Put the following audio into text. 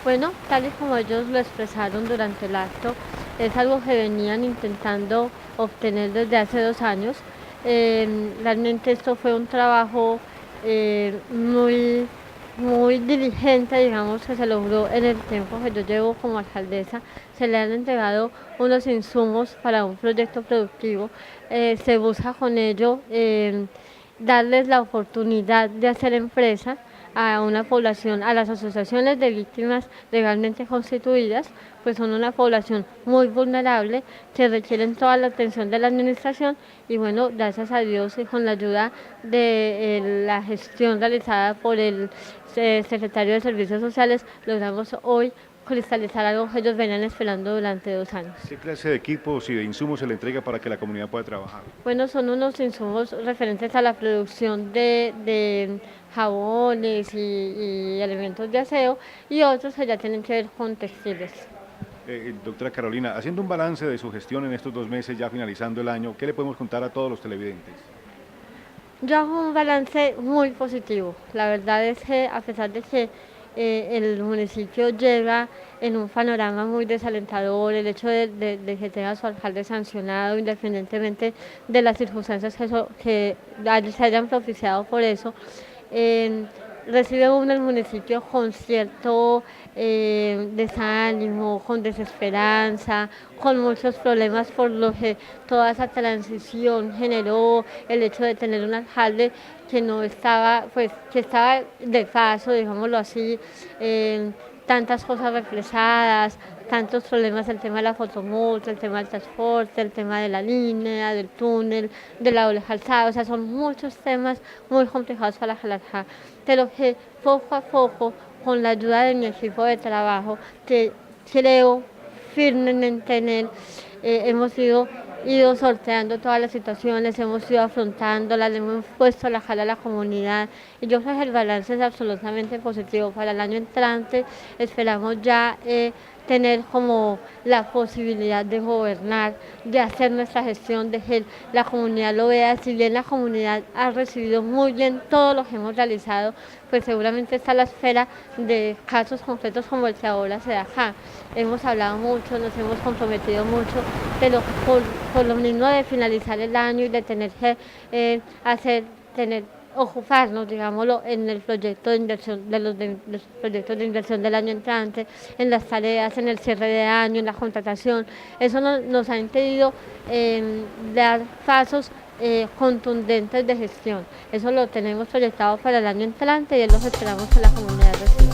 Bueno, tal y como ellos lo expresaron durante el acto, es algo que venían intentando obtener desde hace 2 años. Realmente esto fue un trabajo muy diligente, digamos, que se logró en el tiempo que yo llevo como alcaldesa. Se le han entregado unos insumos para un proyecto productivo. Se busca con ello darles la oportunidad de hacer empresa a una población, a las asociaciones de víctimas legalmente constituidas, pues son una población muy vulnerable que requieren toda la atención de la administración y bueno, gracias a Dios y con la ayuda de la gestión realizada por el secretario de Servicios Sociales, logramos hoy cristalizar algo que ellos venían esperando durante 2 años. ¿Qué clase de equipos y de insumos se le entrega para que la comunidad pueda trabajar? Bueno, son unos insumos referentes a la producción de jabones y elementos de aseo y otros que ya tienen que ver con textiles. Doctora Carolina, haciendo un balance de su gestión en estos 2 meses, ya finalizando el año, ¿qué le podemos contar a todos los televidentes? Yo hago un balance muy positivo. La verdad es que a pesar de que el municipio llega en un panorama muy desalentador, el hecho de que tenga a su alcalde sancionado, independientemente de las circunstancias que se hayan propiciado por eso, eh, recibe uno el municipio con cierto desánimo, con desesperanza, con muchos problemas por lo que toda esa transición generó el hecho de tener un alcalde que no estaba, pues que estaba de paso, digámoslo así, tantas cosas reflejadas, tantos problemas, el tema de la fotomulta, el tema del transporte, el tema de la línea, del túnel, de la doble calzada, o sea, son muchos temas muy complicados para la pero que poco a poco, con la ayuda de mi equipo de trabajo, que creo firmemente en él, hemos ido sorteando todas las situaciones, hemos ido afrontándolas, le hemos puesto la cara a la comunidad y yo creo que el balance es absolutamente positivo. Para el año entrante esperamos ya tener como la posibilidad de gobernar, de hacer nuestra gestión, de que la comunidad lo vea. Si bien la comunidad ha recibido muy bien todo lo que hemos realizado, pues seguramente está a la espera de casos concretos como el que ahora se da acá. Hemos hablado mucho, nos hemos comprometido mucho, pero por lo mismo de finalizar el año y de tener que ocuparnos, digámoslo, en el proyecto de inversión, los proyectos de inversión del año entrante, en las tareas, en el cierre de año, en la contratación. Eso nos ha impedido dar pasos contundentes de gestión. Eso lo tenemos proyectado para el año entrante y es lo que esperamos que la comunidad reciba.